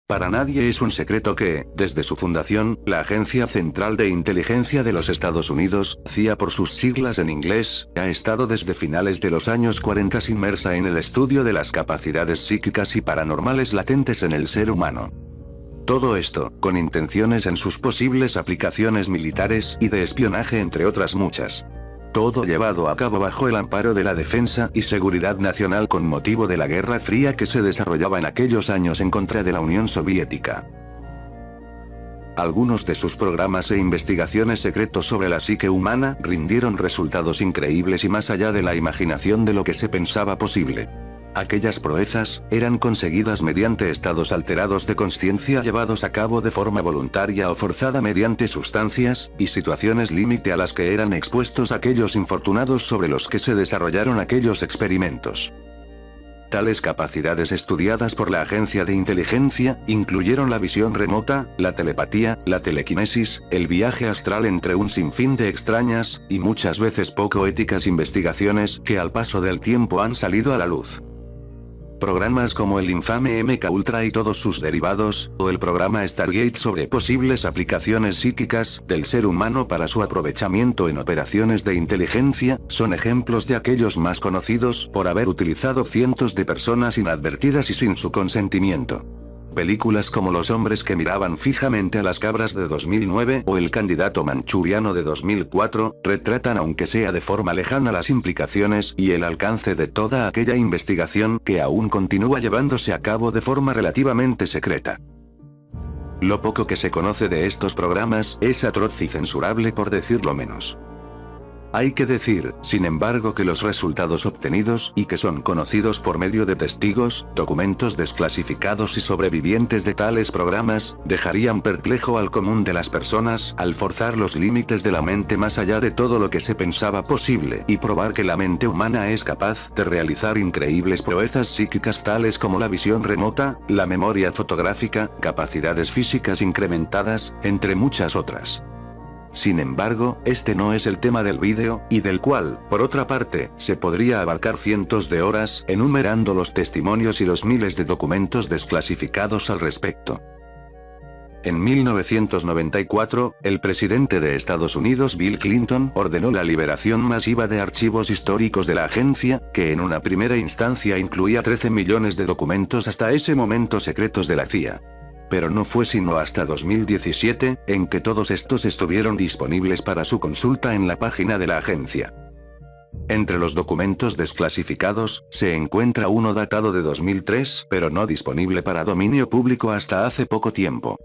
Para nadie es un secreto que, desde su fundación, la Agencia Central de Inteligencia de los Estados Unidos, CIA por sus siglas en inglés, ha estado desde finales de los años 40 inmersa en el estudio de las capacidades psíquicas y paranormales latentes en el ser humano. Todo esto, con intenciones en sus posibles aplicaciones militares y de espionaje entre otras muchas. Todo llevado a cabo bajo el amparo de la defensa y seguridad nacional con motivo de la Guerra Fría que se desarrollaba en aquellos años en contra de la Unión Soviética. Algunos de sus programas e investigaciones secretos sobre la psique humana rindieron resultados increíbles y más allá de la imaginación de lo que se pensaba posible. Aquellas proezas, eran conseguidas mediante estados alterados de consciencia llevados a cabo de forma voluntaria o forzada mediante sustancias, y situaciones límite a las que eran expuestos aquellos infortunados sobre los que se desarrollaron aquellos experimentos. Tales capacidades estudiadas por la agencia de inteligencia, incluyeron la visión remota, la telepatía, la telequinesis, el viaje astral entre un sinfín de extrañas, y muchas veces poco éticas investigaciones que al paso del tiempo han salido a la luz. Programas como el infame MK Ultra y todos sus derivados, o el programa Stargate sobre posibles aplicaciones psíquicas del ser humano para su aprovechamiento en operaciones de inteligencia, son ejemplos de aquellos más conocidos por haber utilizado cientos de personas inadvertidas y sin su consentimiento. Películas como Los hombres que miraban fijamente a las cabras de 2009 o El candidato manchuriano de 2004, retratan aunque sea de forma lejana las implicaciones y el alcance de toda aquella investigación que aún continúa llevándose a cabo de forma relativamente secreta. Lo poco que se conoce de estos programas es atroz y censurable por decirlo menos. Hay que decir, sin embargo, que los resultados obtenidos, y que son conocidos por medio de testigos, documentos desclasificados y sobrevivientes de tales programas, dejarían perplejo al común de las personas, al forzar los límites de la mente más allá de todo lo que se pensaba posible, y probar que la mente humana es capaz de realizar increíbles proezas psíquicas tales como la visión remota, la memoria fotográfica, capacidades físicas incrementadas, entre muchas otras. Sin embargo, este no es el tema del vídeo, y del cual, por otra parte, se podría abarcar cientos de horas, enumerando los testimonios y los miles de documentos desclasificados al respecto. En 1994, el presidente de Estados Unidos Bill Clinton ordenó la liberación masiva de archivos históricos de la agencia, que en una primera instancia incluía 13 millones de documentos hasta ese momento secretos de la CIA. Pero no fue sino hasta 2017, en que todos estos estuvieron disponibles para su consulta en la página de la agencia. Entre los documentos desclasificados, se encuentra uno datado de 2003, pero no disponible para dominio público hasta hace poco tiempo.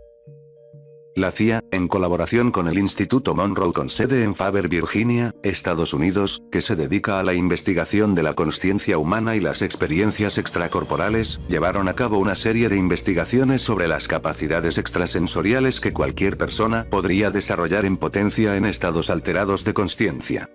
La CIA, en colaboración con el Instituto Monroe con sede en Faber, Virginia, Estados Unidos, que se dedica a la investigación de la consciencia humana y las experiencias extracorporales, llevaron a cabo una serie de investigaciones sobre las capacidades extrasensoriales que cualquier persona podría desarrollar en potencia en estados alterados de consciencia.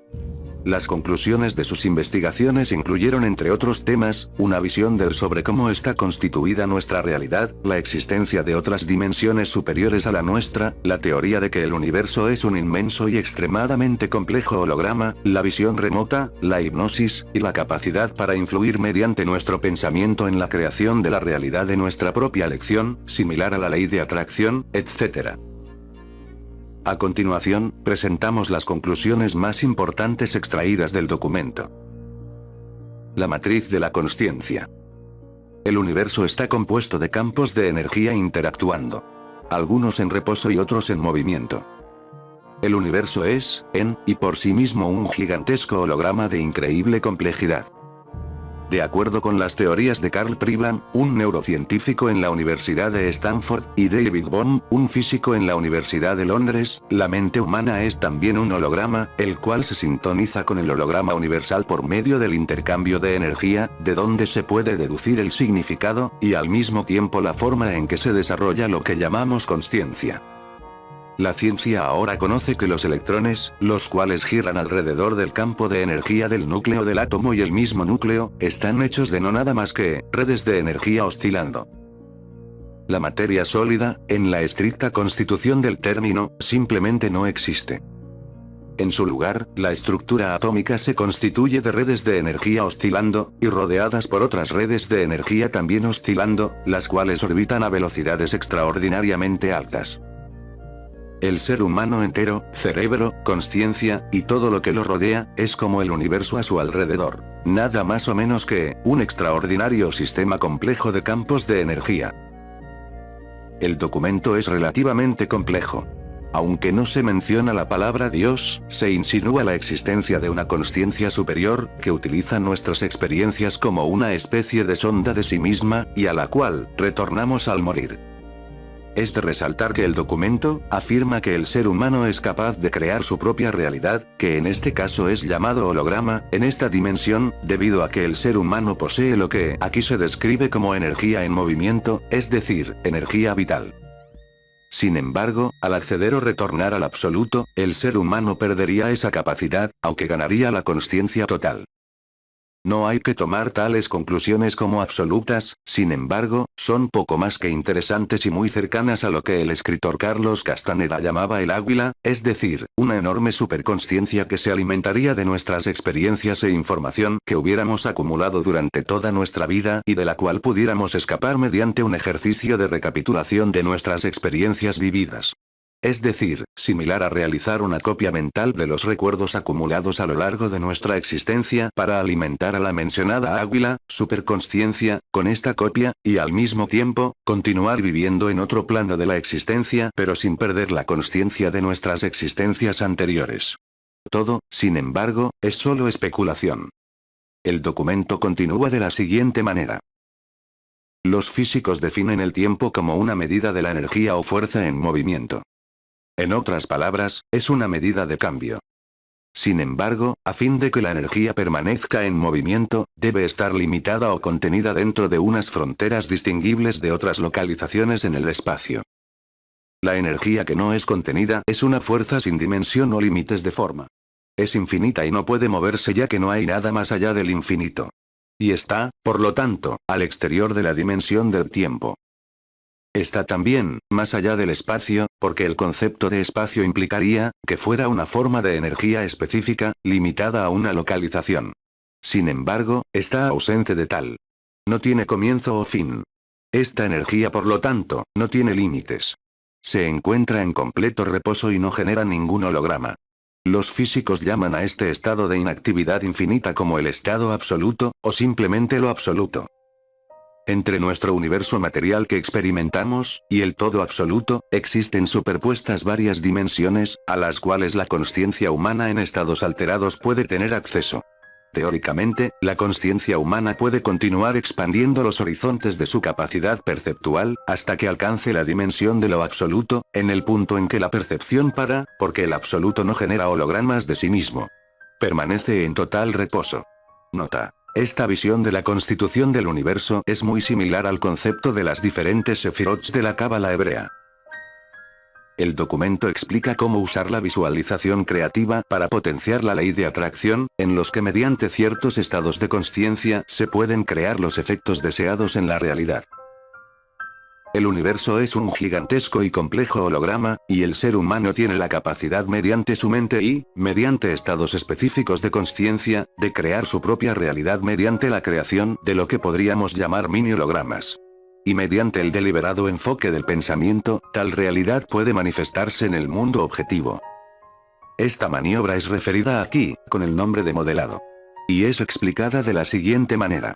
Las conclusiones de sus investigaciones incluyeron entre otros temas, una visión sobre cómo está constituida nuestra realidad, la existencia de otras dimensiones superiores a la nuestra, la teoría de que el universo es un inmenso y extremadamente complejo holograma, la visión remota, la hipnosis, y la capacidad para influir mediante nuestro pensamiento en la creación de la realidad de nuestra propia elección, similar a la ley de atracción, etc. A continuación, presentamos las conclusiones más importantes extraídas del documento. La matriz de la consciencia. El universo está compuesto de campos de energía interactuando. Algunos en reposo y otros en movimiento. El universo es, en y por sí mismo, un gigantesco holograma de increíble complejidad. De acuerdo con las teorías de Carl Pribland, un neurocientífico en la Universidad de Stanford, y David Bohm, un físico en la Universidad de Londres, la mente humana es también un holograma, el cual se sintoniza con el holograma universal por medio del intercambio de energía, de donde se puede deducir el significado, y al mismo tiempo la forma en que se desarrolla lo que llamamos consciencia. La ciencia ahora conoce que los electrones, los cuales giran alrededor del campo de energía del núcleo del átomo y el mismo núcleo, están hechos de no nada más que redes de energía oscilando. La materia sólida, en la estricta constitución del término, simplemente no existe. En su lugar, la estructura atómica se constituye de redes de energía oscilando, y rodeadas por otras redes de energía también oscilando, las cuales orbitan a velocidades extraordinariamente altas. El ser humano entero, cerebro, conciencia, y todo lo que lo rodea, es como el universo a su alrededor. Nada más o menos que, un extraordinario sistema complejo de campos de energía. El documento es relativamente complejo. Aunque no se menciona la palabra Dios, se insinúa la existencia de una consciencia superior, que utiliza nuestras experiencias como una especie de sonda de sí misma, y a la cual retornamos al morir. Es de resaltar que el documento afirma que el ser humano es capaz de crear su propia realidad, que en este caso es llamado holograma, en esta dimensión, debido a que el ser humano posee lo que aquí se describe como energía en movimiento, es decir, energía vital. Sin embargo, al acceder o retornar al absoluto, el ser humano perdería esa capacidad, aunque ganaría la consciencia total. No hay que tomar tales conclusiones como absolutas, sin embargo, son poco más que interesantes y muy cercanas a lo que el escritor Carlos Castaneda llamaba el águila, es decir, una enorme superconsciencia que se alimentaría de nuestras experiencias e información que hubiéramos acumulado durante toda nuestra vida y de la cual pudiéramos escapar mediante un ejercicio de recapitulación de nuestras experiencias vividas. Es decir, similar a realizar una copia mental de los recuerdos acumulados a lo largo de nuestra existencia para alimentar a la mencionada águila, superconsciencia, con esta copia, y al mismo tiempo, continuar viviendo en otro plano de la existencia pero sin perder la consciencia de nuestras existencias anteriores. Todo, sin embargo, es solo especulación. El documento continúa de la siguiente manera. Los físicos definen el tiempo como una medida de la energía o fuerza en movimiento. En otras palabras, es una medida de cambio. Sin embargo, a fin de que la energía permanezca en movimiento, debe estar limitada o contenida dentro de unas fronteras distinguibles de otras localizaciones en el espacio. La energía que no es contenida es una fuerza sin dimensión o límites de forma. Es infinita y no puede moverse ya que no hay nada más allá del infinito. Y está, por lo tanto, al exterior de la dimensión del tiempo. Está también, más allá del espacio, porque el concepto de espacio implicaría, que fuera una forma de energía específica, limitada a una localización. Sin embargo, está ausente de tal. No tiene comienzo o fin. Esta energía por lo tanto, no tiene límites. Se encuentra en completo reposo y no genera ningún holograma. Los físicos llaman a este estado de inactividad infinita como el estado absoluto, o simplemente lo absoluto. Entre nuestro universo material que experimentamos, y el todo absoluto, existen superpuestas varias dimensiones, a las cuales la consciencia humana en estados alterados puede tener acceso. Teóricamente, la consciencia humana puede continuar expandiendo los horizontes de su capacidad perceptual, hasta que alcance la dimensión de lo absoluto, en el punto en que la percepción para, porque el absoluto no genera hologramas de sí mismo. Permanece en total reposo. Nota. Esta visión de la constitución del universo es muy similar al concepto de las diferentes sefirot de la cábala hebrea. El documento explica cómo usar la visualización creativa para potenciar la ley de atracción, en los que mediante ciertos estados de consciencia se pueden crear los efectos deseados en la realidad. El universo es un gigantesco y complejo holograma, y el ser humano tiene la capacidad mediante su mente y, mediante estados específicos de consciencia, de crear su propia realidad mediante la creación de lo que podríamos llamar mini hologramas. Y mediante el deliberado enfoque del pensamiento, tal realidad puede manifestarse en el mundo objetivo. Esta maniobra es referida aquí, con el nombre de modelado. Y es explicada de la siguiente manera.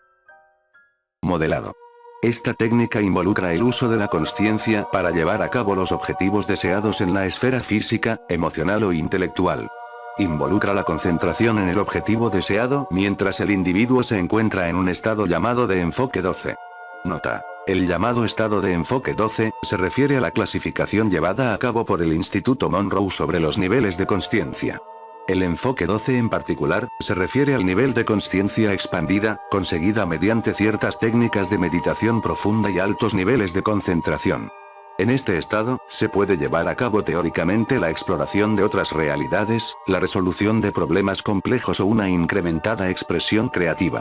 Modelado. Esta técnica involucra el uso de la consciencia para llevar a cabo los objetivos deseados en la esfera física, emocional o intelectual. Involucra la concentración en el objetivo deseado mientras el individuo se encuentra en un estado llamado de enfoque 12. Nota. El llamado estado de enfoque 12 se refiere a la clasificación llevada a cabo por el Instituto Monroe sobre los niveles de consciencia. El enfoque 12 en particular, se refiere al nivel de consciencia expandida, conseguida mediante ciertas técnicas de meditación profunda y altos niveles de concentración. En este estado, se puede llevar a cabo teóricamente la exploración de otras realidades, la resolución de problemas complejos o una incrementada expresión creativa.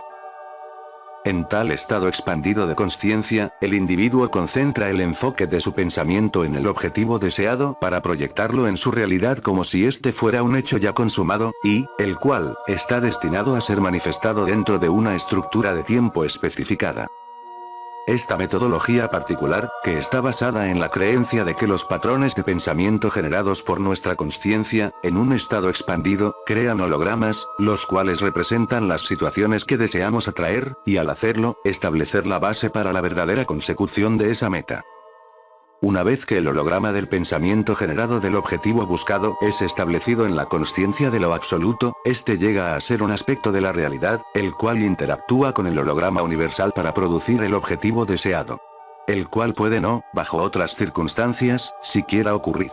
En tal estado expandido de consciencia, el individuo concentra el enfoque de su pensamiento en el objetivo deseado para proyectarlo en su realidad como si este fuera un hecho ya consumado, y, el cual, está destinado a ser manifestado dentro de una estructura de tiempo especificada. Esta metodología particular, que está basada en la creencia de que los patrones de pensamiento generados por nuestra consciencia, en un estado expandido, crean hologramas, los cuales representan las situaciones que deseamos atraer, y al hacerlo, establecer la base para la verdadera consecución de esa meta. Una vez que el holograma del pensamiento generado del objetivo buscado es establecido en la consciencia de lo absoluto, este llega a ser un aspecto de la realidad, el cual interactúa con el holograma universal para producir el objetivo deseado. El cual puede no, bajo otras circunstancias, siquiera ocurrir.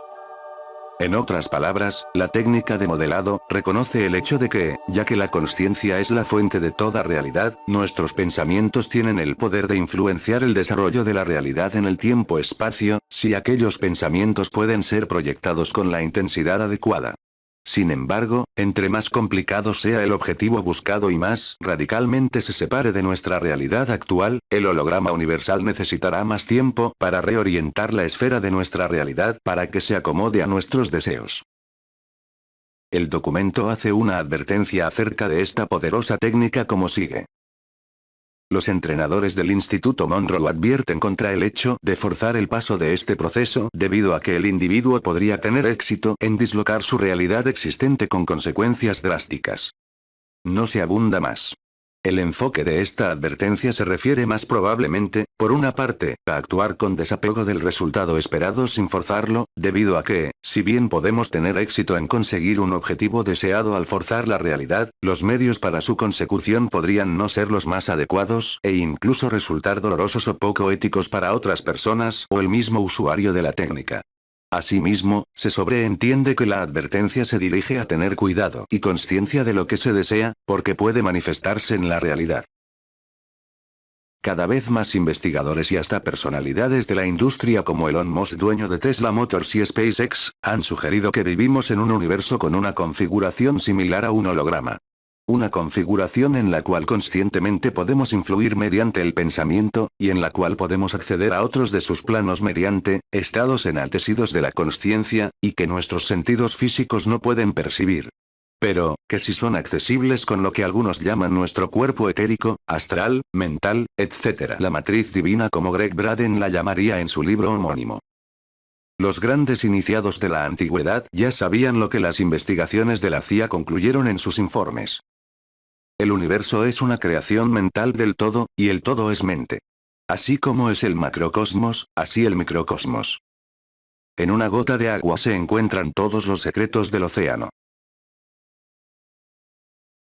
En otras palabras, la técnica de modelado reconoce el hecho de que, ya que la consciencia es la fuente de toda realidad, nuestros pensamientos tienen el poder de influenciar el desarrollo de la realidad en el tiempo-espacio, si aquellos pensamientos pueden ser proyectados con la intensidad adecuada. Sin embargo, entre más complicado sea el objetivo buscado y más radicalmente se separe de nuestra realidad actual, el holograma universal necesitará más tiempo para reorientar la esfera de nuestra realidad para que se acomode a nuestros deseos. El documento hace una advertencia acerca de esta poderosa técnica como sigue. Los entrenadores del Instituto Monroe advierten contra el hecho de forzar el paso de este proceso debido a que el individuo podría tener éxito en dislocar su realidad existente con consecuencias drásticas. No se abunda más. El enfoque de esta advertencia se refiere más probablemente, por una parte, a actuar con desapego del resultado esperado sin forzarlo, debido a que, si bien podemos tener éxito en conseguir un objetivo deseado al forzar la realidad, los medios para su consecución podrían no ser los más adecuados e incluso resultar dolorosos o poco éticos para otras personas o el mismo usuario de la técnica. Asimismo, se sobreentiende que la advertencia se dirige a tener cuidado y conciencia de lo que se desea, porque puede manifestarse en la realidad. Cada vez más investigadores y hasta personalidades de la industria como Elon Musk, dueño de Tesla Motors y SpaceX, han sugerido que vivimos en un universo con una configuración similar a un holograma. Una configuración en la cual conscientemente podemos influir mediante el pensamiento, y en la cual podemos acceder a otros de sus planos mediante estados enaltecidos de la consciencia, y que nuestros sentidos físicos no pueden percibir. Pero, que si son accesibles con lo que algunos llaman nuestro cuerpo etérico, astral, mental, etc. La matriz divina, como Greg Braden la llamaría en su libro homónimo. Los grandes iniciados de la antigüedad ya sabían lo que las investigaciones de la CIA concluyeron en sus informes. El universo es una creación mental del todo, y el todo es mente. Así como es el macrocosmos, así el microcosmos. En una gota de agua se encuentran todos los secretos del océano.